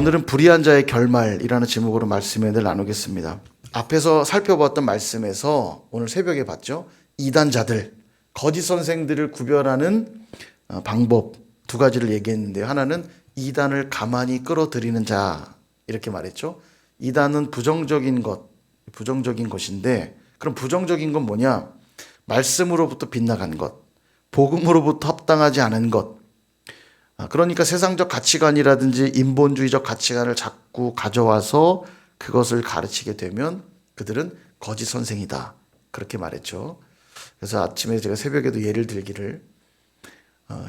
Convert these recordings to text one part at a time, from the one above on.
오늘은 불의한 자의 결말이라는 제목으로 말씀을 나누겠습니다. 앞에서 살펴봤던 말씀에서 오늘 새벽에 봤죠. 이단자들, 거짓 선생들을 구별하는 방법 두 가지를 얘기했는데요. 하나는 이단을 가만히 끌어들이는 자, 이렇게 말했죠. 이단은 부정적인 것인데, 그럼 부정적인 건 뭐냐? 말씀으로부터 빗나간 것, 복음으로부터 합당하지 않은 것. 그러니까 세상적 가치관이라든지 인본주의적 가치관을 자꾸 가져와서 그것을 가르치게 되면 그들은 거짓 선생이다. 그렇게 말했죠. 그래서 아침에 제가 새벽에도 예를 들기를,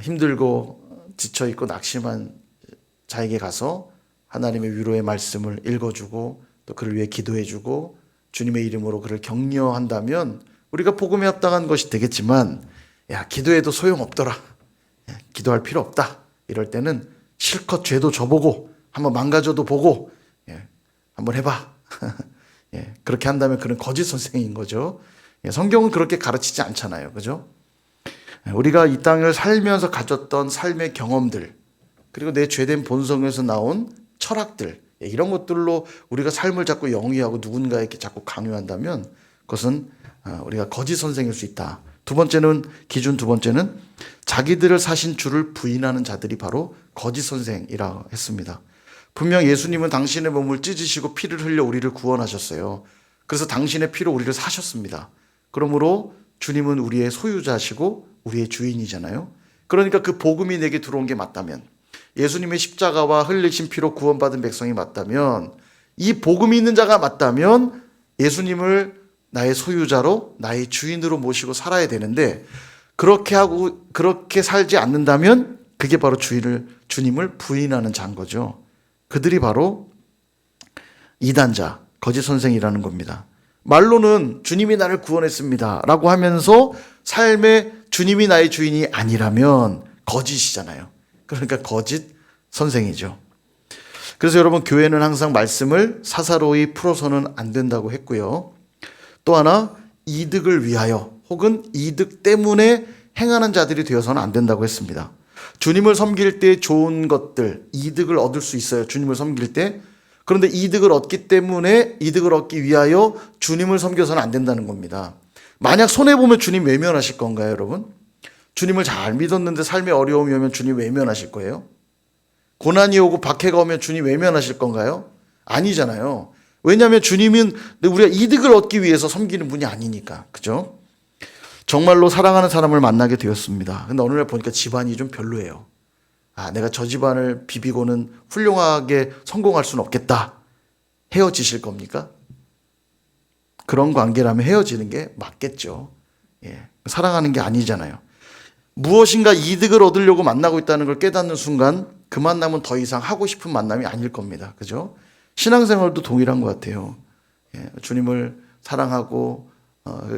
힘들고 지쳐있고 낙심한 자에게 가서 하나님의 위로의 말씀을 읽어주고 또 그를 위해 기도해주고 주님의 이름으로 그를 격려한다면 우리가 복음에 합당한 것이 되겠지만, 야, 기도해도 소용없더라, 기도할 필요 없다, 이럴 때는 실컷 죄도 져보고 한번 망가져도 보고 한번 해봐. 그렇게 한다면 그는 거짓 선생인 거죠. 성경은 그렇게 가르치지 않잖아요. 그죠? 우리가 이 땅을 살면서 가졌던 삶의 경험들, 그리고 내 죄된 본성에서 나온 철학들, 이런 것들로 우리가 삶을 자꾸 영위하고 누군가에게 자꾸 강요한다면 그것은 우리가 거짓 선생일 수 있다. 기준 두 번째는 자기들을 사신 주를 부인하는 자들이 바로 거짓 선생이라 했습니다. 분명 예수님은 당신의 몸을 찢으시고 피를 흘려 우리를 구원하셨어요. 그래서 당신의 피로 우리를 사셨습니다. 그러므로 주님은 우리의 소유자시고 우리의 주인이잖아요. 그러니까 그 복음이 내게 들어온 게 맞다면, 예수님의 십자가와 흘리신 피로 구원받은 백성이 맞다면, 이 복음이 있는 자가 맞다면 예수님을 나의 소유자로, 나의 주인으로 모시고 살아야 되는데, 그렇게 살지 않는다면 그게 바로 주님을 부인하는 자인 거죠. 그들이 바로 이단자, 거짓 선생이라는 겁니다. 말로는 주님이 나를 구원했습니다 라고 하면서 삶에 주님이 나의 주인이 아니라면 거짓이잖아요. 그러니까 거짓 선생이죠. 그래서 여러분, 교회는 항상 말씀을 사사로이 풀어서는 안 된다고 했고요. 또 하나, 이득을 위하여 혹은 이득 때문에 행하는 자들이 되어서는 안 된다고 했습니다. 주님을 섬길 때 좋은 것들, 이득을 얻을 수 있어요. 주님을 섬길 때. 그런데 이득을 얻기 위하여 주님을 섬겨서는 안 된다는 겁니다. 만약 손해보면 주님 외면하실 건가요, 여러분? 주님을 잘 믿었는데 삶에 어려움이 오면 주님 외면하실 거예요? 고난이 오고 박해가 오면 주님 외면하실 건가요? 아니잖아요. 왜냐하면 주님은 우리가 이득을 얻기 위해서 섬기는 분이 아니니까. 그죠? 정말로 사랑하는 사람을 만나게 되었습니다. 근데 어느 날 보니까 집안이 좀 별로예요. 내가 저 집안을 비비고는 훌륭하게 성공할 수는 없겠다. 헤어지실 겁니까? 그런 관계라면 헤어지는 게 맞겠죠. 사랑하는 게 아니잖아요. 무엇인가 이득을 얻으려고 만나고 있다는 걸 깨닫는 순간 그 만남은 더 이상 하고 싶은 만남이 아닐 겁니다. 그죠? 신앙생활도 동일한 것 같아요. 주님을 사랑하고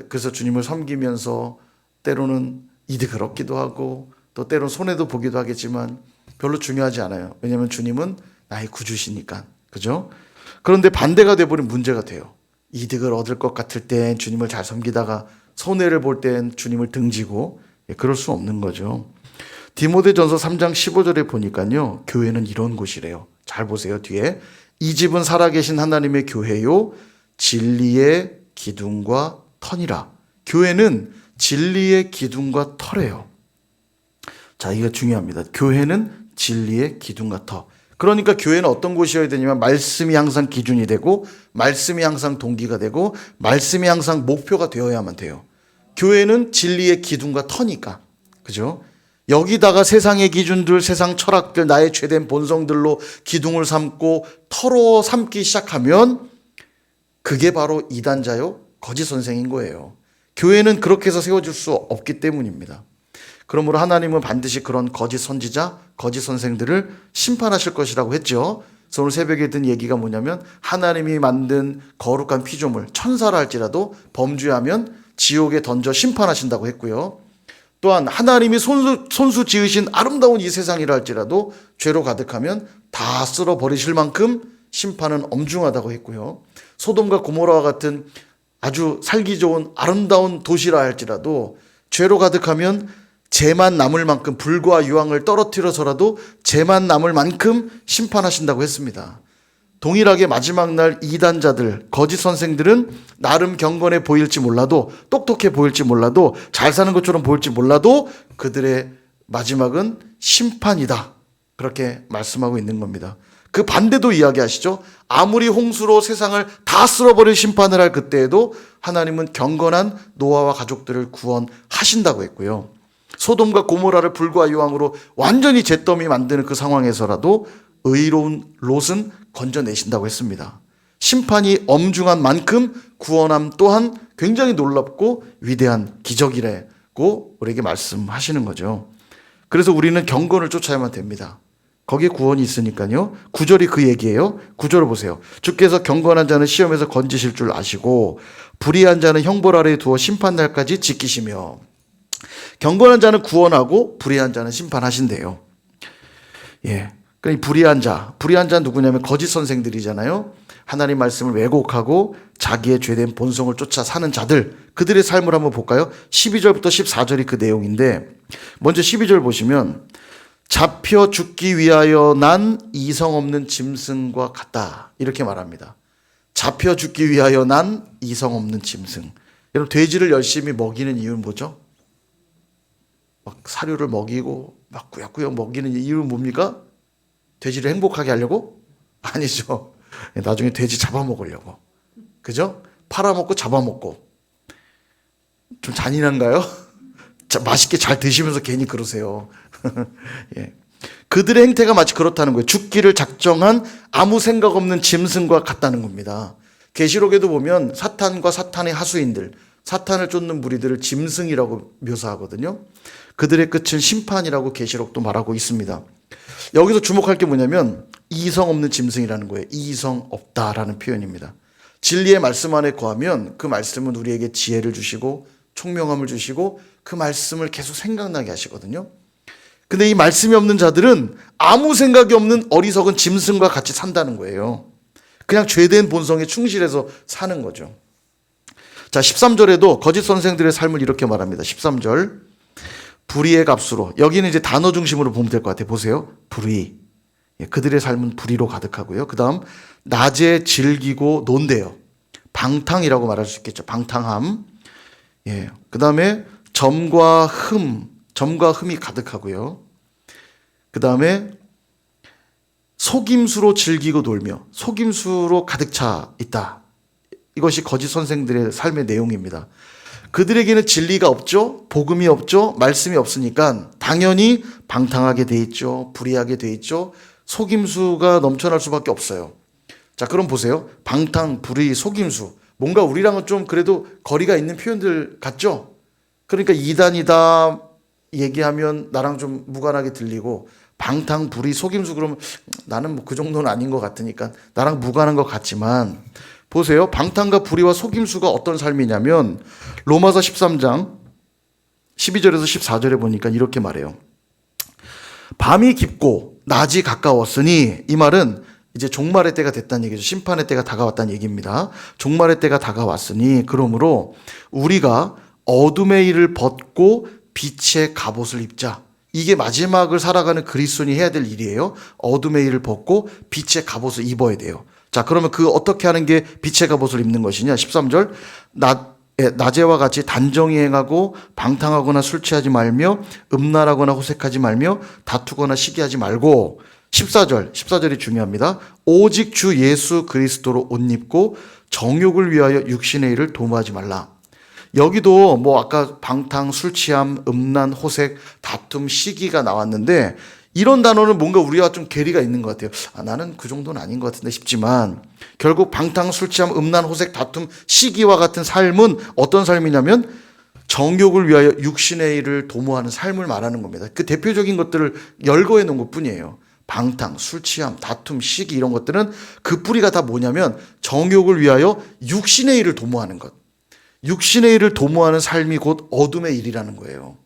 그래서 주님을 섬기면서 때로는 이득을 얻기도 하고 또 때로는 손해도 보기도 하겠지만 별로 중요하지 않아요. 왜냐하면 주님은 나의 구주시니까. 그죠? 그런데 반대가 돼버린 문제가 돼요. 이득을 얻을 것 같을 땐 주님을 잘 섬기다가 손해를 볼 땐 주님을 등지고, 그럴 수 없는 거죠. 디모데전서 3장 15절에 보니까요, 교회는 이런 곳이래요. 잘 보세요, 뒤에. 이 집은 살아계신 하나님의 교회요, 진리의 기둥과 터니라. 교회는 진리의 기둥과 터래요. 자, 이거 중요합니다. 교회는 진리의 기둥과 터. 그러니까 교회는 어떤 곳이어야 되냐면 말씀이 항상 기준이 되고, 말씀이 항상 동기가 되고, 말씀이 항상 목표가 되어야만 돼요. 교회는 진리의 기둥과 터니까. 그죠? 여기다가 세상의 기준들, 세상 철학들, 나의 죄된 본성들로 기둥을 삼고 터로 삼기 시작하면 그게 바로 이단자요, 거짓 선생인 거예요. 교회는 그렇게 해서 세워질 수 없기 때문입니다. 그러므로 하나님은 반드시 그런 거짓 선지자, 거짓 선생들을 심판하실 것이라고 했죠. 그래서 오늘 새벽에 든 얘기가 뭐냐면, 하나님이 만든 거룩한 피조물, 천사라 할지라도 범죄하면 지옥에 던져 심판하신다고 했고요. 또한 하나님이 손수 지으신 아름다운 이 세상이라 할지라도 죄로 가득하면 다 쓸어버리실 만큼 심판은 엄중하다고 했고요. 소돔과 고모라와 같은 아주 살기 좋은 아름다운 도시라 할지라도 죄로 가득하면 죄만 남을 만큼, 불과 유황을 떨어뜨려서라도 죄만 남을 만큼 심판하신다고 했습니다. 동일하게 마지막 날 이단자들, 거짓 선생들은 나름 경건해 보일지 몰라도, 똑똑해 보일지 몰라도, 잘 사는 것처럼 보일지 몰라도 그들의 마지막은 심판이다. 그렇게 말씀하고 있는 겁니다. 그 반대도 이야기하시죠. 아무리 홍수로 세상을 다 쓸어버릴 심판을 할 그때에도 하나님은 경건한 노아와 가족들을 구원하신다고 했고요. 소돔과 고모라를 불과 유황으로 완전히 잿더미 만드는 그 상황에서라도 의로운 롯은 건져내신다고 했습니다. 심판이 엄중한 만큼 구원함 또한 굉장히 놀랍고 위대한 기적이라고 우리에게 말씀하시는 거죠. 그래서 우리는 경건을 쫓아야만 됩니다. 거기에 구원이 있으니까요. 9절이 그 얘기예요. 9절을 보세요. 주께서 경건한 자는 시험에서 건지실 줄 아시고 불의한 자는 형벌 아래에 두어 심판날까지 지키시며. 경건한 자는 구원하고 불의한 자는 심판하신대요. 예. 그러니까 불의한 자는 누구냐면 거짓 선생들이잖아요. 하나님 말씀을 왜곡하고 자기의 죄된 본성을 쫓아 사는 자들, 그들의 삶을 한번 볼까요? 12절부터 14절이 그 내용인데, 먼저 12절 보시면 잡혀 죽기 위하여 난 이성 없는 짐승과 같다, 이렇게 말합니다. 잡혀 죽기 위하여 난 이성 없는 짐승. 여러분, 돼지를 열심히 먹이는 이유는 뭐죠? 막 사료를 먹이고 막 꾸역꾸역 먹이는 이유는 뭡니까? 돼지를 행복하게 하려고? 아니죠. 나중에 돼지 잡아먹으려고. 그죠? 팔아먹고 잡아먹고. 좀 잔인한가요? 맛있게 잘 드시면서 괜히 그러세요. 예. 그들의 행태가 마치 그렇다는 거예요. 죽기를 작정한 아무 생각 없는 짐승과 같다는 겁니다. 계시록에도 보면 사탄과 사탄의 하수인들, 사탄을 쫓는 무리들을 짐승이라고 묘사하거든요. 그들의 끝은 심판이라고 계시록도 말하고 있습니다. 여기서 주목할 게 뭐냐면 이성 없는 짐승이라는 거예요. 이성 없다라는 표현입니다. 진리의 말씀 안에 거하면 그 말씀은 우리에게 지혜를 주시고 총명함을 주시고 그 말씀을 계속 생각나게 하시거든요. 근데 이 말씀이 없는 자들은 아무 생각이 없는 어리석은 짐승과 같이 산다는 거예요. 그냥 죄된 본성에 충실해서 사는 거죠. 자, 13절에도 거짓 선생들의 삶을 이렇게 말합니다. 13절. 불의의 값으로. 여기는 이제 단어 중심으로 보면 될 것 같아요. 보세요. 불의. 그들의 삶은 불의로 가득하고요. 그 다음, 낮에 즐기고 논대요. 방탕이라고 말할 수 있겠죠. 방탕함. 예. 그 다음에 점과 흠이 가득하고요. 그 다음에 속임수로 즐기고 놀며, 속임수로 가득 차 있다. 이것이 거짓 선생들의 삶의 내용입니다. 그들에게는 진리가 없죠. 복음이 없죠. 말씀이 없으니까 당연히 방탕하게 돼 있죠. 불의하게 돼 있죠. 속임수가 넘쳐날 수밖에 없어요. 자, 그럼 보세요. 방탕, 불의, 속임수. 뭔가 우리랑은 좀 그래도 거리가 있는 표현들 같죠? 그러니까 이단이다 얘기하면 나랑 좀 무관하게 들리고, 방탕, 불의, 속임수 그러면 나는 뭐 그 정도는 아닌 것 같으니까 나랑 무관한 것 같지만, 보세요. 방탕과 불의와 속임수가 어떤 삶이냐면 로마서 13장 12절에서 14절에 보니까 이렇게 말해요. 밤이 깊고 낮이 가까웠으니, 이 말은 이제 종말의 때가 됐다는 얘기죠. 심판의 때가 다가왔다는 얘기입니다. 종말의 때가 다가왔으니 그러므로 우리가 어둠의 일을 벗고 빛의 갑옷을 입자. 이게 마지막을 살아가는 그리스도인이 해야 될 일이에요. 어둠의 일을 벗고 빛의 갑옷을 입어야 돼요. 자, 그러면 그 어떻게 하는 게 빛의 갑옷을 입는 것이냐? 13절. 낮에와 같이 단정히 행하고 방탕하거나 술 취하지 말며 음란하거나 호색하지 말며 다투거나 시기하지 말고, 14절이 중요합니다. 오직 주 예수 그리스도로 옷 입고 정욕을 위하여 육신의 일을 도모하지 말라. 여기도 뭐 아까 방탕, 술 취함, 음란, 호색, 다툼, 시기가 나왔는데, 이런 단어는 뭔가 우리와 좀 괴리가 있는 것 같아요. 나는 그 정도는 아닌 것 같은데 싶지만, 결국 방탕, 술 취함, 음란, 호색, 다툼, 시기와 같은 삶은 어떤 삶이냐면 정욕을 위하여 육신의 일을 도모하는 삶을 말하는 겁니다. 그 대표적인 것들을 열거해 놓은 것 뿐이에요. 방탕, 술 취함, 다툼, 시기, 이런 것들은 그 뿌리가 다 뭐냐면 정욕을 위하여 육신의 일을 도모하는 것. 육신의 일을 도모하는 삶이 곧 어둠의 일이라는 거예요.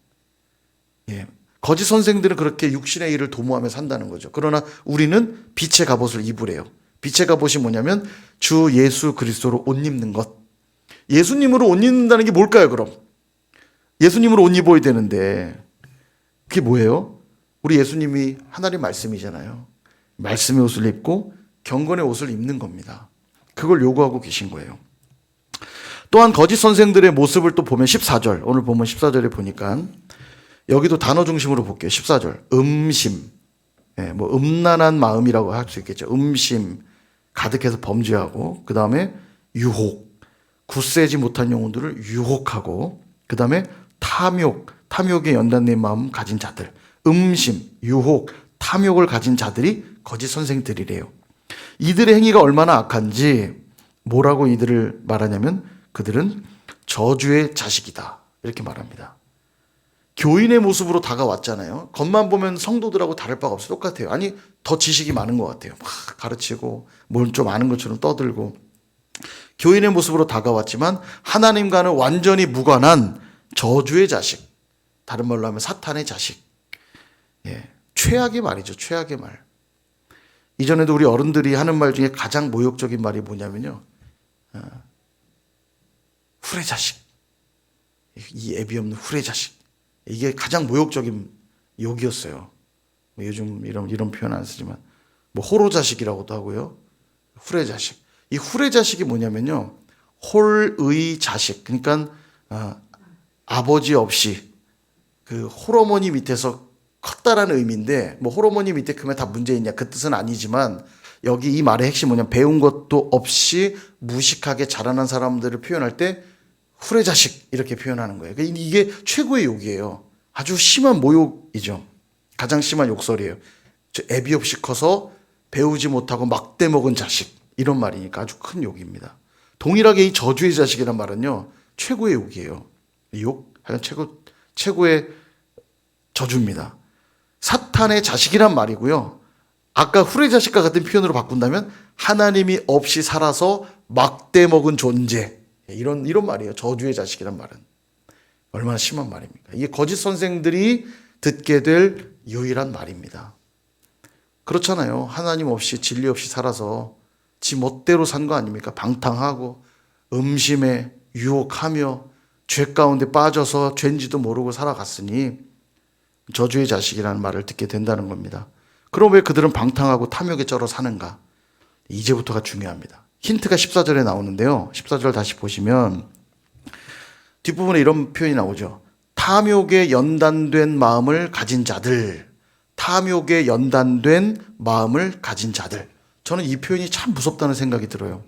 예. 거짓 선생들은 그렇게 육신의 일을 도모하며 산다는 거죠. 그러나 우리는 빛의 갑옷을 입으래요. 빛의 갑옷이 뭐냐면 주 예수 그리스도로 옷 입는 것. 예수님으로 옷 입는다는 게 뭘까요, 그럼? 예수님으로 옷 입어야 되는데 그게 뭐예요? 우리 예수님이 하나님 말씀이잖아요. 말씀의 옷을 입고 경건의 옷을 입는 겁니다. 그걸 요구하고 계신 거예요. 또한 거짓 선생들의 모습을 또 보면 14절, 오늘 보면 14절에 보니까 여기도 단어 중심으로 볼게요. 14절, 음심, 뭐 음란한 마음이라고 할 수 있겠죠. 음심, 가득해서 범죄하고, 그 다음에 유혹, 굳세지 못한 영혼들을 유혹하고, 그 다음에 탐욕에 연단된 마음 가진 자들, 음심, 유혹, 탐욕을 가진 자들이 거짓 선생들이래요. 이들의 행위가 얼마나 악한지 뭐라고 이들을 말하냐면 그들은 저주의 자식이다 이렇게 말합니다. 교인의 모습으로 다가왔잖아요. 겉만 보면 성도들하고 다를 바가 없어요. 똑같아요. 아니 더 지식이 많은 것 같아요. 막 가르치고 뭘 좀 아는 것처럼 떠들고 교인의 모습으로 다가왔지만 하나님과는 완전히 무관한 저주의 자식, 다른 말로 하면 사탄의 자식. 최악의 말이죠. 최악의 말. 이전에도 우리 어른들이 하는 말 중에 가장 모욕적인 말이 뭐냐면요, 후레자식, 이 애비 없는 후레자식. 이게 가장 모욕적인 욕이었어요. 요즘 이런 표현 안 쓰지만 뭐 호로자식이라고도 하고요, 후레자식. 이 후레자식이 뭐냐면요, 홀의 자식. 그러니까 아버지 없이 그 홀어머니 밑에서 컸다라는 의미인데, 뭐 홀어머니 밑에 크면 다 문제 있냐 그 뜻은 아니지만, 여기 이 말의 핵심 뭐냐면 배운 것도 없이 무식하게 자라난 사람들을 표현할 때 후레자식 이렇게 표현하는 거예요. 이게 최고의 욕이에요. 아주 심한 모욕이죠. 가장 심한 욕설이에요. 애비 없이 커서 배우지 못하고 막대 먹은 자식, 이런 말이니까 아주 큰 욕입니다. 동일하게 이 저주의 자식이란 말은요, 최고의 욕이에요. 욕, 최고의 저주입니다. 사탄의 자식이란 말이고요. 아까 후레자식과 같은 표현으로 바꾼다면 하나님이 없이 살아서 막대 먹은 존재, 이런 말이에요. 저주의 자식이란 말은 얼마나 심한 말입니까? 이게 거짓 선생들이 듣게 될 유일한 말입니다. 그렇잖아요. 하나님 없이 진리 없이 살아서 지 멋대로 산 거 아닙니까? 방탕하고 음심에 유혹하며 죄 가운데 빠져서 죄인지도 모르고 살아갔으니 저주의 자식이라는 말을 듣게 된다는 겁니다. 그럼 왜 그들은 방탕하고 탐욕에 쩔어 사는가? 이제부터가 중요합니다. 힌트가 14절에 나오는데요. 14절 다시 보시면 뒷부분에 이런 표현이 나오죠. 탐욕에 연단된 마음을 가진 자들. 탐욕에 연단된 마음을 가진 자들. 저는 이 표현이 참 무섭다는 생각이 들어요.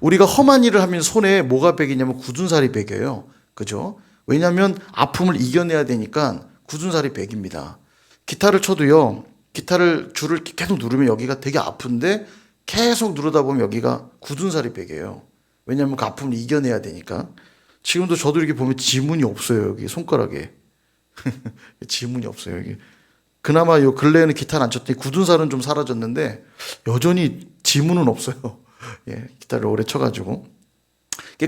우리가 험한 일을 하면 손에 뭐가 베기냐면 굳은 살이 베겨요. 그죠? 왜냐하면 아픔을 이겨내야 되니까 굳은 살이 베깁니다. 기타를 쳐도요, 기타를 줄을 계속 누르면 여기가 되게 아픈데 계속 누르다 보면 여기가 굳은 살이 베겨요. 왜냐하면 그 아픔을 이겨내야 되니까. 지금도 저도 이렇게 보면 지문이 없어요. 여기 손가락에. 지문이 없어요. 여기. 그나마 요 근래에는 기타를 안 쳤더니 굳은 살은 좀 사라졌는데 여전히 지문은 없어요. 기타를 오래 쳐가지고.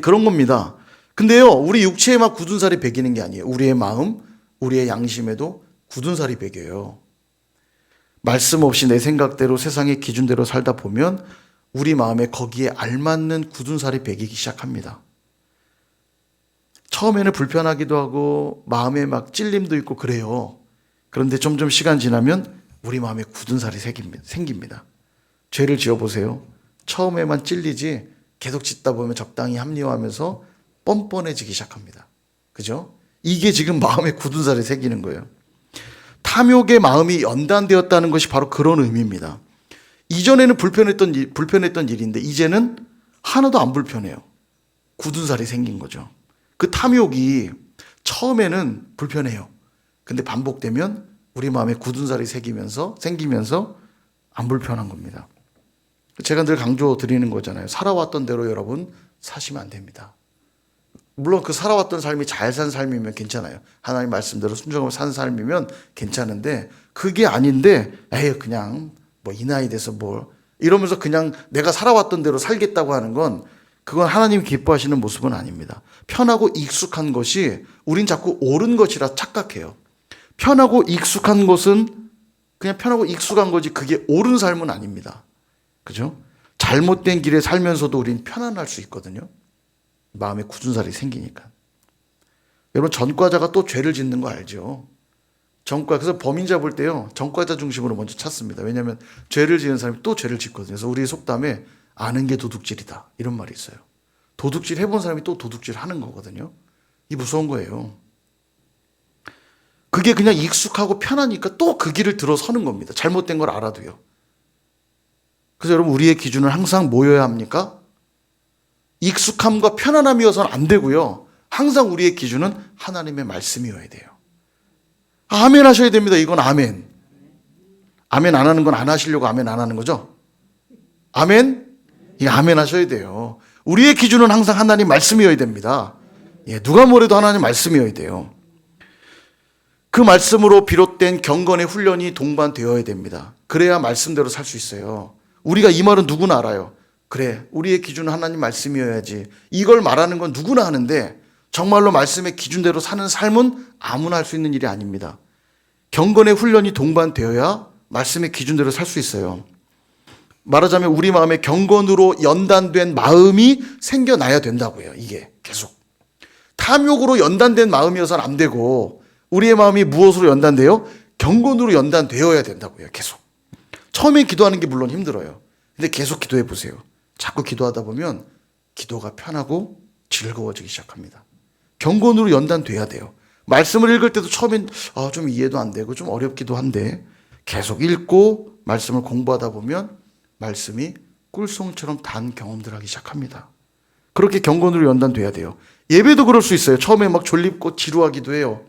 그런 겁니다. 근데요, 우리 육체에만 굳은 살이 베기는 게 아니에요. 우리의 마음, 우리의 양심에도 굳은 살이 베겨요. 말씀 없이 내 생각대로 세상의 기준대로 살다 보면 우리 마음에 거기에 알맞는 굳은 살이 베기기 시작합니다. 처음에는 불편하기도 하고 마음에 막 찔림도 있고 그래요. 그런데 점점 시간 지나면 우리 마음에 굳은 살이 생깁니다. 죄를 지어보세요. 처음에만 찔리지 계속 짓다 보면 적당히 합리화하면서 뻔뻔해지기 시작합니다. 그죠? 이게 지금 마음에 굳은 살이 생기는 거예요. 탐욕의 마음이 연단되었다는 것이 바로 그런 의미입니다. 이전에는 불편했던 일인데 이제는 하나도 안 불편해요. 굳은 살이 생긴 거죠. 그 탐욕이 처음에는 불편해요. 근데 반복되면 우리 마음에 굳은 살이 생기면서 안 불편한 겁니다. 제가 늘 강조 드리는 거잖아요. 살아왔던 대로 여러분 사시면 안 됩니다. 물론 그 살아왔던 삶이 잘 산 삶이면 괜찮아요. 하나님 말씀대로 순종하고 산 삶이면 괜찮은데 그게 아닌데 에이 그냥 뭐 이 나이 돼서 뭘 이러면서 그냥 내가 살아왔던 대로 살겠다고 하는 건 그건 하나님이 기뻐하시는 모습은 아닙니다. 편하고 익숙한 것이 우린 자꾸 옳은 것이라 착각해요. 편하고 익숙한 것은 그냥 편하고 익숙한 거지 그게 옳은 삶은 아닙니다. 그죠? 잘못된 길에 살면서도 우린 편안할 수 있거든요. 마음에 굳은 살이 생기니까. 여러분 전과자가 또 죄를 짓는 거 알죠? 그래서 범인 잡을 때요, 전과자 중심으로 먼저 찾습니다. 왜냐하면 죄를 지은 사람이 또 죄를 짓거든요. 그래서 우리 속담에 아는 게 도둑질이다, 이런 말이 있어요. 도둑질 해본 사람이 또 도둑질 하는 거거든요. 이 무서운 거예요. 그게 그냥 익숙하고 편하니까 또 그 길을 들어서는 겁니다. 잘못된 걸 알아도요. 그래서 여러분, 우리의 기준은 항상 뭐여야 합니까? 익숙함과 편안함이어서는 안 되고요. 항상 우리의 기준은 하나님의 말씀이어야 돼요. 아멘 하셔야 됩니다. 이건 아멘. 아멘 안 하는 건 안 하시려고 아멘 안 하는 거죠? 아멘? 예, 아멘 하셔야 돼요. 우리의 기준은 항상 하나님 말씀이어야 됩니다. 예, 누가 뭐래도 하나님 말씀이어야 돼요. 그 말씀으로 비롯된 경건의 훈련이 동반되어야 됩니다. 그래야 말씀대로 살 수 있어요. 우리가 이 말은 누구나 알아요. 그래, 우리의 기준은 하나님 말씀이어야지. 이걸 말하는 건 누구나 하는데 정말로 말씀의 기준대로 사는 삶은 아무나 할 수 있는 일이 아닙니다. 경건의 훈련이 동반되어야 말씀의 기준대로 살 수 있어요. 말하자면 우리 마음에 경건으로 연단된 마음이 생겨나야 된다고요. 이게 계속. 탐욕으로 연단된 마음이어서는 안 되고, 우리의 마음이 무엇으로 연단돼요? 경건으로 연단되어야 된다고요. 계속. 처음에 기도하는 게 물론 힘들어요. 근데 계속 기도해 보세요. 자꾸 기도하다 보면 기도가 편하고 즐거워지기 시작합니다. 경건으로 연단돼야 돼요. 말씀을 읽을 때도 처음엔 좀 이해도 안 되고 좀 어렵기도 한데 계속 읽고 말씀을 공부하다 보면 말씀이 꿀송처럼 단 경험들 하기 시작합니다. 그렇게 경건으로 연단돼야 돼요. 예배도 그럴 수 있어요. 처음에 막 졸립고 지루하기도 해요.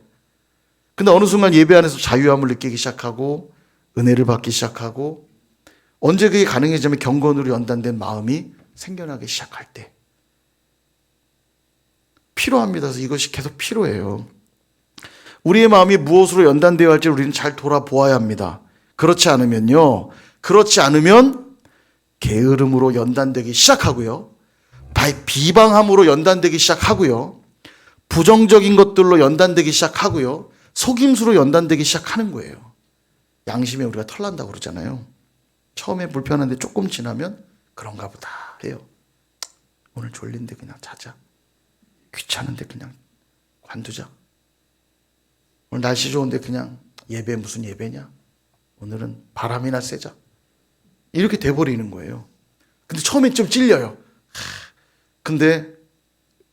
근데 어느 순간 예배 안에서 자유함을 느끼기 시작하고 은혜를 받기 시작하고, 언제 그게 가능해지면 경건으로 연단된 마음이 생겨나기 시작할 때 필요합니다. 그래서 이것이 계속 필요해요. 우리의 마음이 무엇으로 연단되어야 할지 우리는 잘 돌아보아야 합니다. 그렇지 않으면 게으름으로 연단되기 시작하고요, 비방함으로 연단되기 시작하고요, 부정적인 것들로 연단되기 시작하고요, 속임수로 연단되기 시작하는 거예요. 양심에 우리가 털난다고 그러잖아요. 처음에 불편한데 조금 지나면 그런가 보다 해요. 오늘 졸린데 그냥 자자. 귀찮은데 그냥 관두자. 오늘 날씨 좋은데 그냥 예배 무슨 예배냐? 오늘은 바람이나 쐬자. 이렇게 돼버리는 거예요. 근데 처음엔 좀 찔려요. 근데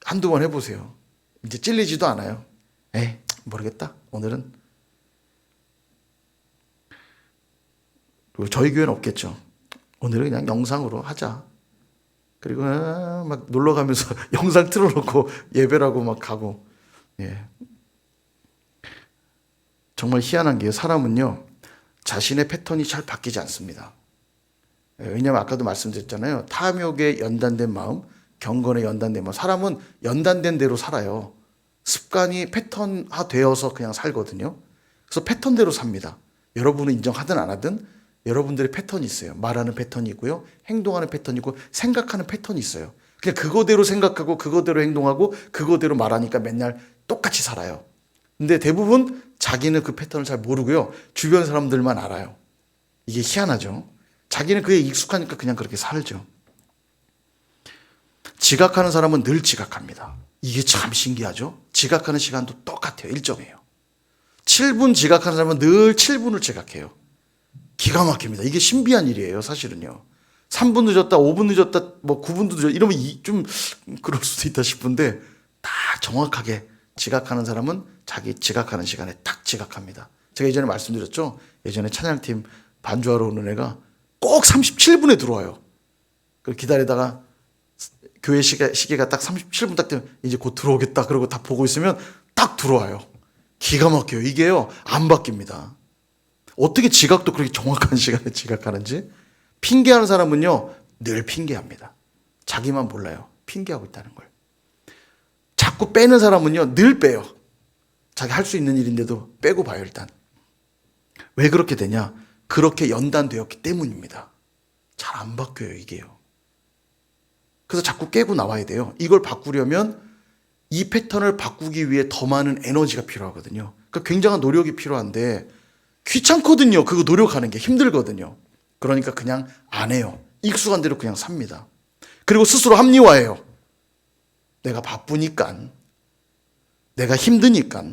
한두 번 해보세요. 이제 찔리지도 않아요. 에이, 모르겠다. 오늘은. 그리고 저희 교회는 없겠죠. 오늘은 그냥 영상으로 하자. 그리고 막 놀러 가면서 영상 틀어놓고 예배라고 막 가고. 예. 정말 희한한 게요, 사람은요 자신의 패턴이 잘 바뀌지 않습니다. 왜냐하면 아까도 말씀드렸잖아요. 탐욕에 연단된 마음, 경건에 연단된 마음. 사람은 연단된 대로 살아요. 습관이 패턴화되어서 그냥 살거든요. 그래서 패턴대로 삽니다. 여러분은 인정하든 안 하든 여러분들의 패턴이 있어요. 말하는 패턴이 있고요, 행동하는 패턴이 있고, 생각하는 패턴이 있어요. 그냥 그거대로 생각하고 그거대로 행동하고 그거대로 말하니까 맨날 똑같이 살아요. 근데 대부분 자기는 그 패턴을 잘 모르고요, 주변 사람들만 알아요. 이게 희한하죠. 자기는 그게 익숙하니까 그냥 그렇게 살죠. 지각하는 사람은 늘 지각합니다. 이게 참 신기하죠. 지각하는 시간도 똑같아요. 일정해요. 7분 지각하는 사람은 늘 7분을 지각해요. 기가 막힙니다. 이게 신비한 일이에요, 사실은요. 3분 늦었다, 5분 늦었다, 9분도 늦었다, 이러면 좀 그럴 수도 있다 싶은데, 다 정확하게 지각하는 사람은 자기 지각하는 시간에 딱 지각합니다. 제가 예전에 말씀드렸죠. 예전에 찬양팀 반주하러 오는 애가 꼭 37분에 들어와요. 그리고 기다리다가 교회 시계가 딱 37분 딱 되면 이제 곧 들어오겠다 그러고 다 보고 있으면 딱 들어와요. 기가 막혀요. 이게요, 안 바뀝니다. 어떻게 지각도 그렇게 정확한 시간에 지각하는지. 핑계하는 사람은요 늘 핑계합니다. 자기만 몰라요, 핑계하고 있다는 걸. 자꾸 빼는 사람은요 늘 빼요. 자기 할 수 있는 일인데도 빼고 봐요. 일단 왜 그렇게 되냐? 그렇게 연단되었기 때문입니다. 잘 안 바뀌어요, 이게요. 그래서 자꾸 깨고 나와야 돼요. 이걸 바꾸려면 이 패턴을 바꾸기 위해 더 많은 에너지가 필요하거든요. 그러니까 굉장한 노력이 필요한데 귀찮거든요. 그거 노력하는 게 힘들거든요. 그러니까 그냥 안 해요. 익숙한 대로 그냥 삽니다. 그리고 스스로 합리화해요. 내가 바쁘니까, 내가 힘드니까,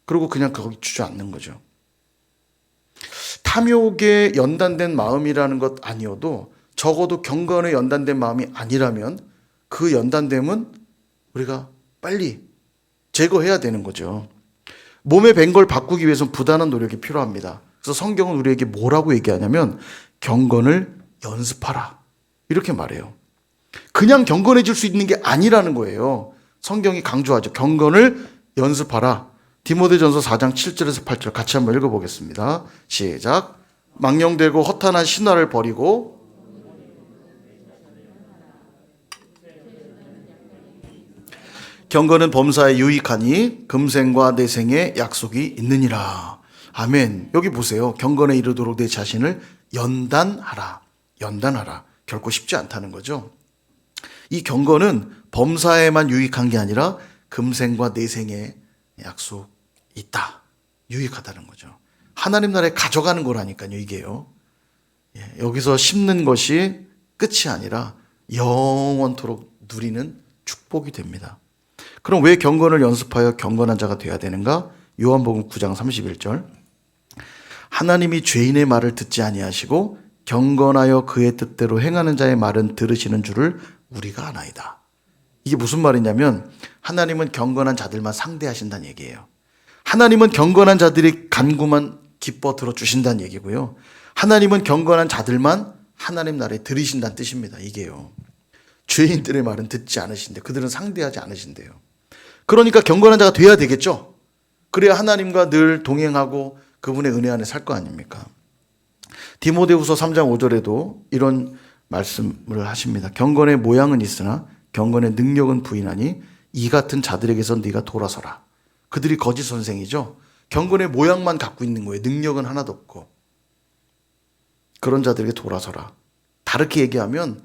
그리고 그냥 거기 주저앉는 거죠. 탐욕에 연단된 마음이라는 것 아니어도 적어도 경건에 연단된 마음이 아니라면 그 연단됨은 우리가 빨리 제거해야 되는 거죠. 몸에 밴 걸 바꾸기 위해서는 부단한 노력이 필요합니다. 그래서 성경은 우리에게 뭐라고 얘기하냐면 경건을 연습하라 이렇게 말해요. 그냥 경건해질 수 있는 게 아니라는 거예요. 성경이 강조하죠. 경건을 연습하라. 디모데전서 4장 7절에서 8절 같이 한번 읽어보겠습니다. 시작. 망령되고 허탄한 신화를 버리고 경건은 범사에 유익하니 금생과 내생에 약속이 있느니라. 아멘. 여기 보세요. 경건에 이르도록 내 자신을 연단하라. 연단하라. 결코 쉽지 않다는 거죠. 이 경건은 범사에만 유익한 게 아니라 금생과 내생에 약속이 있다. 유익하다는 거죠. 하나님 나라에 가져가는 거라니까요. 이게요. 여기서 심는 것이 끝이 아니라 영원토록 누리는 축복이 됩니다. 그럼 왜 경건을 연습하여 경건한 자가 되어야 되는가? 요한복음 9장 31절. 하나님이 죄인의 말을 듣지 아니하시고 경건하여 그의 뜻대로 행하는 자의 말은 들으시는 줄을 우리가 아나이다. 이게 무슨 말이냐면 하나님은 경건한 자들만 상대하신다는 얘기예요. 하나님은 경건한 자들이 간구만 기뻐 들어주신다는 얘기고요. 하나님은 경건한 자들만 하나님 나라에 들이신다는 뜻입니다. 이게요. 죄인들의 말은 듣지 않으신대. 그들은 상대하지 않으신대요. 그러니까 경건한 자가 돼야 되겠죠. 그래야 하나님과 늘 동행하고 그분의 은혜 안에 살 거 아닙니까? 디모데후서 3장 5절에도 이런 말씀을 하십니다. 경건의 모양은 있으나 경건의 능력은 부인하니 이 같은 자들에게서 네가 돌아서라. 그들이 거짓 선생이죠. 경건의 모양만 갖고 있는 거예요. 능력은 하나도 없고. 그런 자들에게 돌아서라. 다르게 얘기하면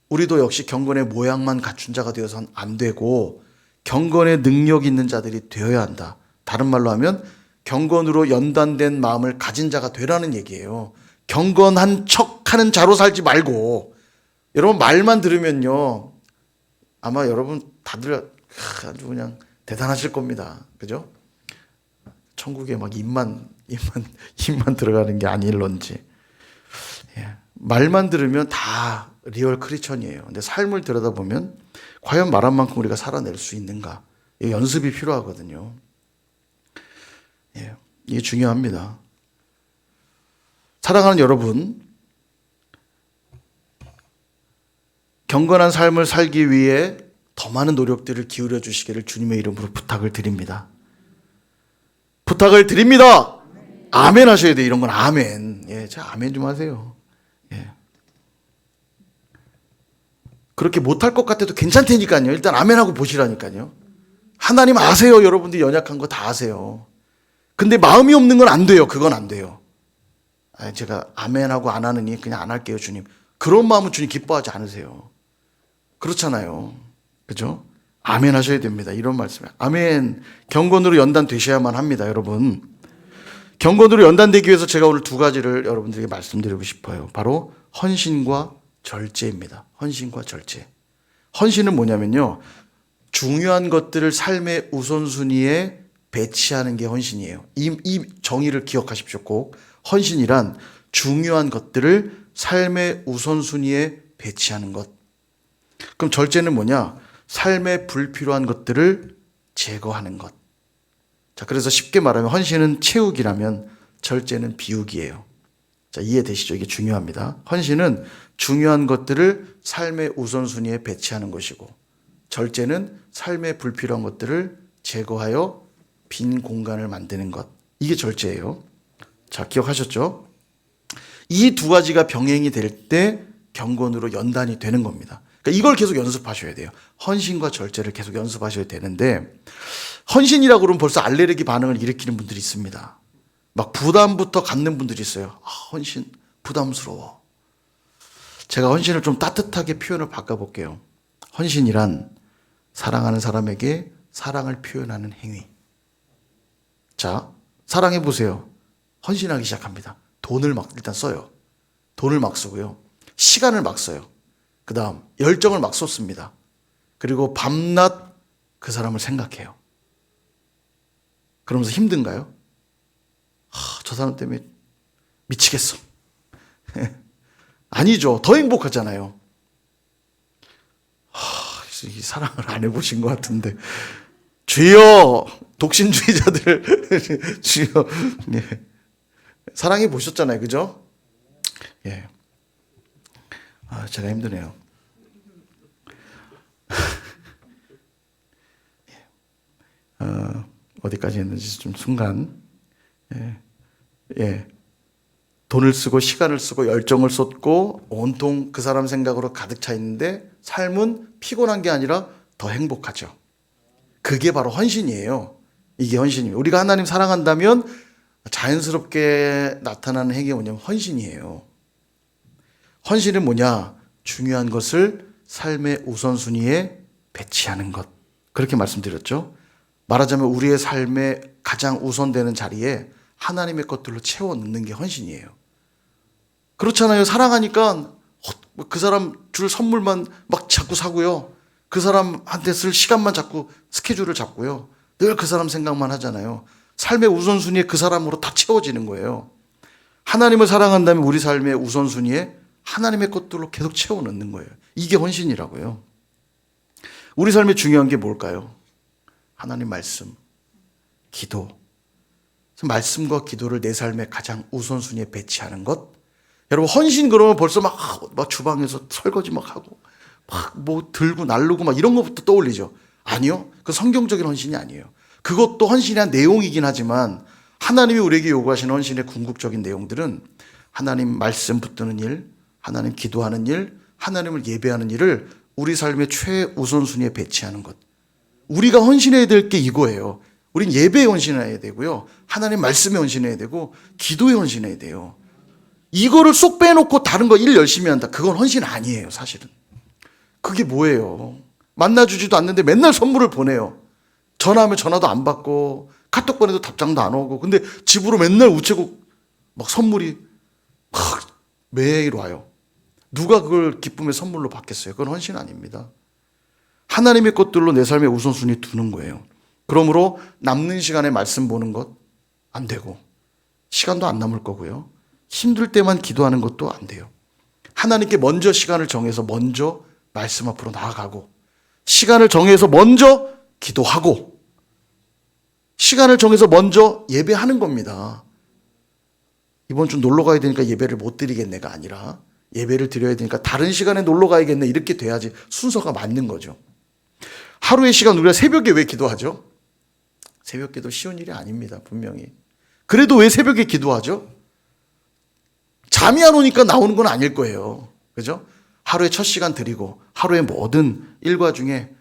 우리도 역시 경건의 모양만 갖춘 자가 되어서는 안 되고 경건의 능력 있는 자들이 되어야 한다. 다른 말로 하면 경건으로 연단된 마음을 가진 자가 되라는 얘기예요. 경건한 척하는 자로 살지 말고. 여러분 말만 들으면요 아마 여러분 다들 아주 그냥 대단하실 겁니다. 그죠? 천국에 막 입만 들어가는 게 아닐런지. 말만 들으면 다 리얼 크리스천이에요. 근데 삶을 들여다보면 과연 말한 만큼 우리가 살아낼 수 있는가? 연습이 필요하거든요. 이게 중요합니다. 사랑하는 여러분, 경건한 삶을 살기 위해 더 많은 노력들을 기울여 주시기를 주님의 이름으로 부탁을 드립니다. 부탁을 드립니다. 아멘 하셔야 돼요. 이런 건 아멘. 자, 아멘 좀 하세요. 그렇게 못할 것 같아도 괜찮다니까요. 일단 아멘하고 보시라니까요. 하나님 아세요. 여러분들이 연약한 거 다 아세요. 근데 마음이 없는 건 안 돼요. 그건 안 돼요. 제가 아멘하고 안 하느니 그냥 안 할게요, 주님. 그런 마음은 주님 기뻐하지 않으세요. 그렇잖아요. 그죠? 아멘 하셔야 됩니다. 이런 말씀이에요. 아멘. 경건으로 연단되셔야만 합니다, 여러분. 경건으로 연단되기 위해서 제가 오늘 두 가지를 여러분들에게 말씀드리고 싶어요. 바로 헌신과 절제입니다. 헌신과 절제. 헌신은 뭐냐면요. 중요한 것들을 삶의 우선순위에 배치하는 게 헌신이에요. 이 정의를 기억하십시오. 꼭. 헌신이란 중요한 것들을 삶의 우선순위에 배치하는 것. 그럼 절제는 뭐냐? 삶에 불필요한 것들을 제거하는 것. 자, 그래서 쉽게 말하면 헌신은 채우기라면 절제는 비우기예요. 자, 이해되시죠? 이게 중요합니다. 헌신은 중요한 것들을 삶의 우선순위에 배치하는 것이고, 절제는 삶에 불필요한 것들을 제거하여 빈 공간을 만드는 것. 이게 절제예요. 자, 기억하셨죠? 이 두 가지가 병행이 될 때 경건으로 연단이 되는 겁니다. 그러니까 이걸 계속 연습하셔야 돼요. 헌신과 절제를 계속 연습하셔야 되는데, 헌신이라고 그러면 벌써 알레르기 반응을 일으키는 분들이 있습니다. 막 부담부터 갖는 분들이 있어요. 헌신 부담스러워. 제가 헌신을 좀 따뜻하게 표현을 바꿔볼게요. 헌신이란 사랑하는 사람에게 사랑을 표현하는 행위. 자, 사랑해 보세요. 헌신하기 시작합니다. 돈을 막 일단 써요. 돈을 막 쓰고요. 시간을 막 써요. 그 다음 열정을 막 쏟습니다. 그리고 밤낮 그 사람을 생각해요. 그러면서 힘든가요? 저 사람 때문에 미치겠어. 아니죠. 더 행복하잖아요. 이 사랑을 안 해보신 것 같은데. 주여, 독신주의자들, 주여, 네. 사랑해 보셨잖아요. 그죠? 예. 제가 힘드네요. 어디까지 했는지 좀 순간. 예. 돈을 쓰고 시간을 쓰고 열정을 쏟고 온통 그 사람 생각으로 가득 차 있는데 삶은 피곤한 게 아니라 더 행복하죠. 그게 바로 헌신이에요. 이게 헌신이에요. 우리가 하나님 사랑한다면 자연스럽게 나타나는 행위가 뭐냐면 헌신이에요. 헌신은 뭐냐? 중요한 것을 삶의 우선순위에 배치하는 것. 그렇게 말씀드렸죠. 말하자면 우리의 삶에 가장 우선되는 자리에 하나님의 것들로 채워 넣는 게 헌신이에요. 그렇잖아요. 사랑하니까 그 사람 줄 선물만 막 자꾸 사고요. 그 사람한테 쓸 시간만 자꾸 스케줄을 잡고요. 늘 그 사람 생각만 하잖아요. 삶의 우선순위에 그 사람으로 다 채워지는 거예요. 하나님을 사랑한다면 우리 삶의 우선순위에 하나님의 것들로 계속 채워 넣는 거예요. 이게 헌신이라고요. 우리 삶에 중요한 게 뭘까요? 하나님 말씀, 기도. 말씀과 기도를 내 삶의 가장 우선순위에 배치하는 것. 여러분, 헌신 그러면 벌써 막 주방에서 설거지 막 하고 막 뭐 들고 날르고 막 이런 것부터 떠올리죠. 아니요. 그 성경적인 헌신이 아니에요. 그것도 헌신의 한 내용이긴 하지만 하나님이 우리에게 요구하시는 헌신의 궁극적인 내용들은 하나님 말씀 붙드는 일, 하나님 기도하는 일, 하나님을 예배하는 일을 우리 삶의 최우선순위에 배치하는 것. 우리가 헌신해야 될 게 이거예요. 우린 예배에 헌신해야 되고요. 하나님 말씀에 헌신해야 되고 기도에 헌신해야 돼요. 이거를 쏙 빼놓고 다른 거 일 열심히 한다. 그건 헌신 아니에요, 사실은. 그게 뭐예요? 만나주지도 않는데 맨날 선물을 보내요. 전화하면 전화도 안 받고 카톡 보내도 답장도 안 오고 근데 집으로 맨날 우체국 막 선물이 막 매일 와요. 누가 그걸 기쁨의 선물로 받겠어요? 그건 헌신 아닙니다. 하나님의 것들로 내 삶의 우선순위 두는 거예요. 그러므로 남는 시간에 말씀 보는 것 안 되고 시간도 안 남을 거고요. 힘들 때만 기도하는 것도 안 돼요. 하나님께 먼저 시간을 정해서 먼저 말씀 앞으로 나아가고 시간을 정해서 먼저 기도하고 시간을 정해서 먼저 예배하는 겁니다. 이번 주 놀러 가야 되니까 예배를 못 드리겠네가 아니라 예배를 드려야 되니까 다른 시간에 놀러 가야겠네 이렇게 돼야지 순서가 맞는 거죠. 하루의 시간 우리가 새벽에 왜 기도하죠? 새벽 기도 쉬운 일이 아닙니다. 분명히. 그래도 왜 새벽에 기도하죠? 잠이 안 오니까 나오는 건 아닐 거예요. 그죠? 하루에 첫 시간 드리고 하루의 모든 일과 중에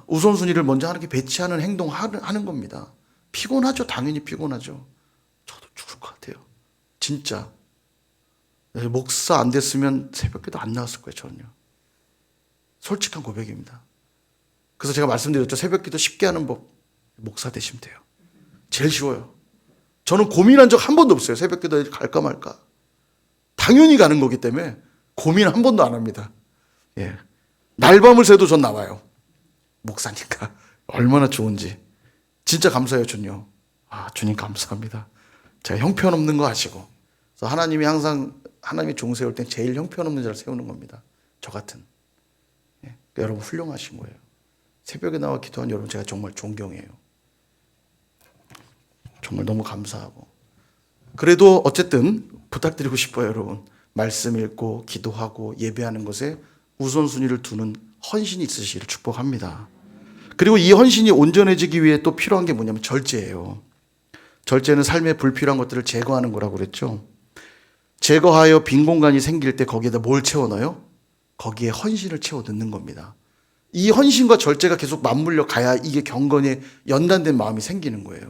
우선순위를 먼저 하나님께 배치하는 행동하는 겁니다. 피곤하죠. 당연히 피곤하죠. 저도 죽을 것 같아요. 진짜. 목사 안 됐으면 새벽기도 안 나왔을 거예요. 저는요. 솔직한 고백입니다. 그래서 제가 말씀드렸죠. 새벽기도 쉽게 하는 법. 목사 되시면 돼요. 제일 쉬워요. 저는 고민한 적 한 번도 없어요. 새벽기도 갈까 말까. 당연히 가는 거기 때문에 고민 한 번도 안 합니다. 예. 날밤을 새도 전 나와요. 목사니까. 얼마나 좋은지. 진짜 감사해요, 주님. 주님 감사합니다. 제가 형편없는 거 아시고. 그래서 하나님이 항상 하나님이 종 세울 땐 제일 형편없는 자를 세우는 겁니다. 저 같은. 예. 그러니까 여러분 훌륭하신 거예요. 새벽에 나와 기도한 여러분 제가 정말 존경해요. 정말 너무 감사하고. 그래도 어쨌든 부탁드리고 싶어요, 여러분. 말씀 읽고 기도하고 예배하는 것에 우선순위를 두는 헌신이 있으시기를 축복합니다. 그리고 이 헌신이 온전해지기 위해 또 필요한 게 뭐냐면 절제예요. 절제는 삶에 불필요한 것들을 제거하는 거라고 그랬죠. 제거하여 빈 공간이 생길 때 거기에다 뭘 채워 넣어요? 거기에 헌신을 채워 넣는 겁니다. 이 헌신과 절제가 계속 맞물려 가야 이게 경건에 연단된 마음이 생기는 거예요.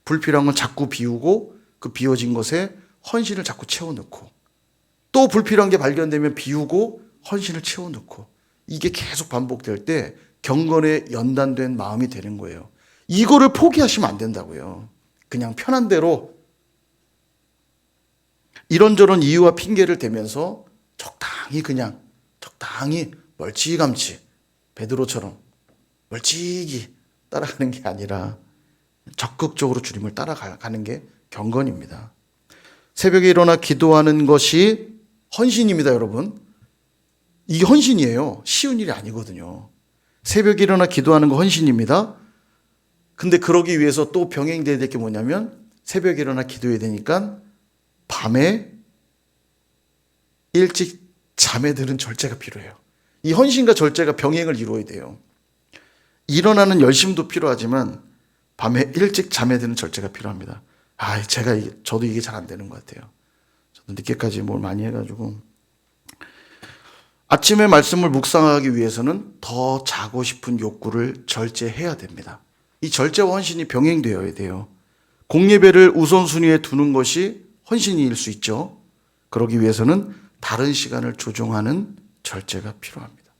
불필요한 건 자꾸 비우고 그 비워진 것에 헌신을 자꾸 채워 넣고 또 불필요한 게 발견되면 비우고 헌신을 채워 넣고 이게 계속 반복될 때 경건에 연단된 마음이 되는 거예요. 이거를 포기하시면 안 된다고요. 그냥 편한 대로 이런저런 이유와 핑계를 대면서 적당히 멀찌감치 베드로처럼 멀찍이 따라가는 게 아니라 적극적으로 주님을 따라가는 게 경건입니다. 새벽에 일어나 기도하는 것이 헌신입니다, 여러분. 이게 헌신이에요. 쉬운 일이 아니거든요. 새벽에 일어나 기도하는 거 헌신입니다. 근데 그러기 위해서 또 병행돼야 될 게 뭐냐면 새벽에 일어나 기도해야 되니까 밤에 일찍 잠에 드는 절제가 필요해요. 이 헌신과 절제가 병행을 이루어야 돼요. 일어나는 열심도 필요하지만 밤에 일찍 잠에 드는 절제가 필요합니다. 저도 이게 잘 안 되는 것 같아요. 저도 늦게까지 뭘 많이 해가지고. 아침에 말씀을 묵상하기 위해서는 더 자고 싶은 욕구를 절제해야 됩니다. 이 절제와 헌신이 병행되어야 돼요. 공예배를 우선순위에 두는 것이 헌신일 수 있죠. 그러기 위해서는 다른 시간을 조정하는 절제가 필요합니다.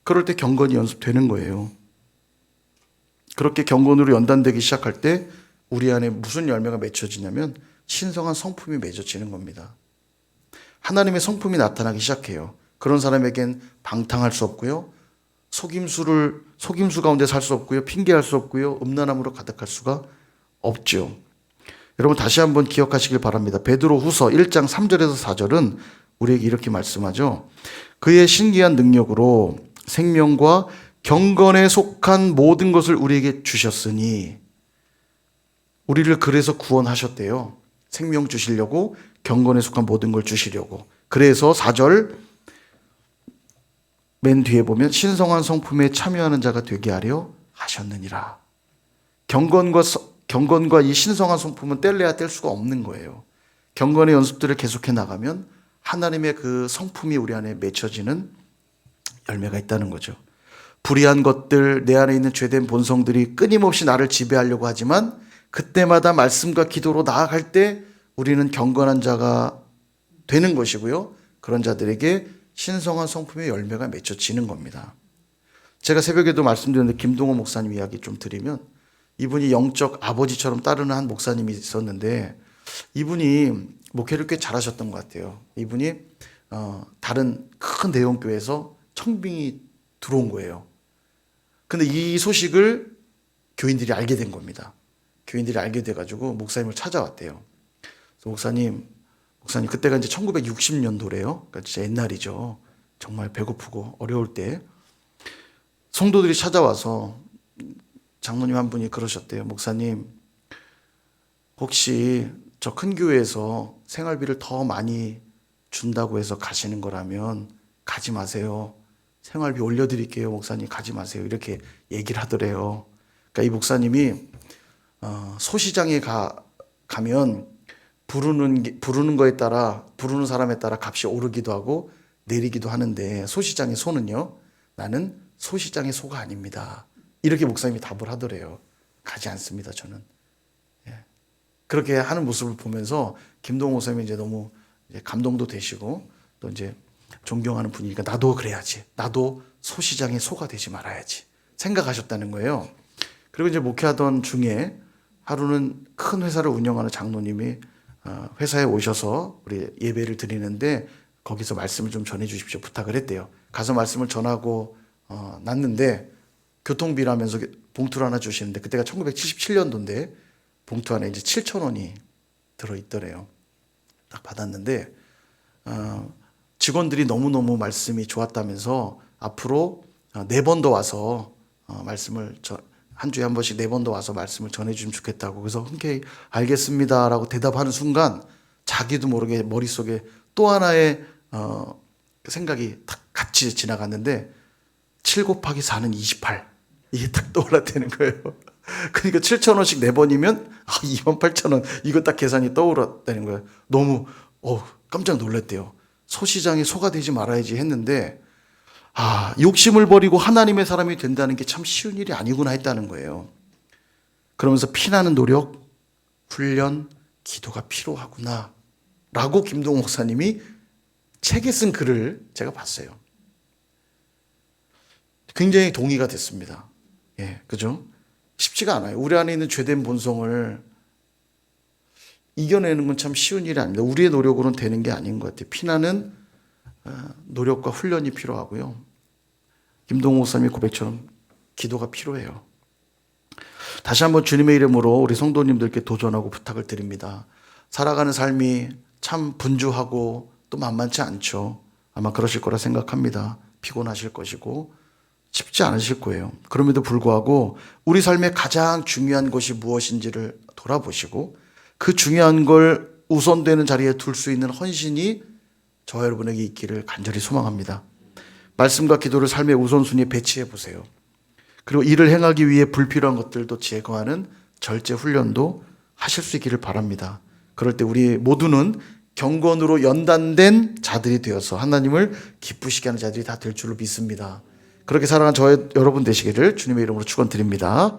그럴 때 경건이 연습되는 거예요. 그렇게 경건으로 연단되기 시작할 때 우리 안에 무슨 열매가 맺혀지냐면 신성한 성품이 맺어지는 겁니다. 하나님의 성품이 나타나기 시작해요. 그런 사람에겐 방탕할 수 없고요. 속임수 가운데 살 수 없고요. 핑계할 수 없고요. 음란함으로 가득할 수가 없죠. 여러분 다시 한번 기억하시길 바랍니다. 베드로후서 1장 3절에서 4절은 우리에게 이렇게 말씀하죠. 그의 신기한 능력으로 생명과 경건에 속한 모든 것을 우리에게 주셨으니, 우리를 그래서 구원하셨대요. 생명 주시려고, 경건에 속한 모든 걸 주시려고. 그래서 4절 맨 뒤에 보면 신성한 성품에 참여하는 자가 되게 하려 하셨느니라. 경건과 이 신성한 성품은 뗄래야 뗄 수가 없는 거예요. 경건의 연습들을 계속해 나가면 하나님의 그 성품이 우리 안에 맺혀지는 열매가 있다는 거죠. 불의한 것들, 내 안에 있는 죄된 본성들이 끊임없이 나를 지배하려고 하지만 그때마다 말씀과 기도로 나아갈 때 우리는 경건한 자가 되는 것이고요. 그런 자들에게 신성한 성품의 열매가 맺혀지는 겁니다. 제가 새벽에도 말씀드렸는데 김동호 목사님 이야기 좀 드리면, 이분이 영적 아버지처럼 따르는 한 목사님이 있었는데 이분이 목회를 꽤 잘하셨던 것 같아요. 이분이 다른 큰 대형교회에서 청빙이 들어온 거예요. 근데 이 소식을 교인들이 알게 된 겁니다. 교인들이 알게 돼가지고 목사님을 찾아왔대요. 목사님, 그때가 이제 1960년도래요. 그러니까 진짜 옛날이죠. 정말 배고프고 어려울 때 성도들이 찾아와서 장로님 한 분이 그러셨대요. 목사님, 혹시 저 큰 교회에서 생활비를 더 많이 준다고 해서 가시는 거라면 가지 마세요. 생활비 올려드릴게요. 목사님 가지 마세요. 이렇게 얘기를 하더래요. 그러니까 이 목사님이 소시장에 가면 부르는 거에 따라, 부르는 사람에 따라 값이 오르기도 하고 내리기도 하는데 소시장의 소는요, 나는 소시장의 소가 아닙니다. 이렇게 목사님이 답을 하더래요. 가지 않습니다, 저는. 그렇게 하는 모습을 보면서 김동호 목사님이 이제 너무 감동도 되시고 또 이제 존경하는 분이니까 나도 그래야지. 나도 소시장의 소가 되지 말아야지. 생각하셨다는 거예요. 그리고 이제 목회하던 중에 하루는 큰 회사를 운영하는 장로님이 회사에 오셔서 우리 예배를 드리는데 거기서 말씀을 좀 전해 주십시오 부탁을 했대요. 가서 말씀을 전하고 났는데 교통비라면서 봉투를 하나 주시는데 그때가 1977년도인데 봉투 안에 이제 7,000원이 들어있더래요. 딱 받았는데 직원들이 너무너무 말씀이 좋았다면서 앞으로 4번 더 와서 말씀을 한 주에 한 번씩 4번 더 와서 말씀을 전해주면 좋겠다고. 그래서 흔쾌히 알겠습니다라고 대답하는 순간 자기도 모르게 머릿속에 또 하나의 생각이 딱 같이 지나갔는데 7 곱하기 4는 28 이게 딱 떠올랐다는 거예요. 그러니까 7,000원씩 4번이면 28,000원 이거 딱 계산이 떠올랐다는 거예요. 너무 깜짝 놀랐대요. 소시장의 소가 되지 말아야지 했는데 욕심을 버리고 하나님의 사람이 된다는 게 참 쉬운 일이 아니구나 했다는 거예요. 그러면서 피나는 노력, 훈련, 기도가 필요하구나 라고 김동호 목사님이 책에 쓴 글을 제가 봤어요. 굉장히 동의가 됐습니다. 그죠? 쉽지가 않아요. 우리 안에 있는 죄된 본성을 이겨내는 건 참 쉬운 일이 아닙니다. 우리의 노력으로는 되는 게 아닌 것 같아요. 피나는 노력과 훈련이 필요하고요. 김동호 목사님의 고백처럼 기도가 필요해요. 다시 한번 주님의 이름으로 우리 성도님들께 도전하고 부탁을 드립니다. 살아가는 삶이 참 분주하고 또 만만치 않죠. 아마 그러실 거라 생각합니다. 피곤하실 것이고 쉽지 않으실 거예요. 그럼에도 불구하고 우리 삶의 가장 중요한 것이 무엇인지를 돌아보시고 그 중요한 걸 우선되는 자리에 둘 수 있는 헌신이 저와 여러분에게 있기를 간절히 소망합니다. 말씀과 기도를 삶의 우선순위에 배치해 보세요. 그리고 이를 행하기 위해 불필요한 것들도 제거하는 절제 훈련도 하실 수 있기를 바랍니다. 그럴 때 우리 모두는 경건으로 연단된 자들이 되어서 하나님을 기쁘시게 하는 자들이 다 될 줄로 믿습니다. 그렇게 살아가는 저의 여러분 되시기를 주님의 이름으로 축원드립니다.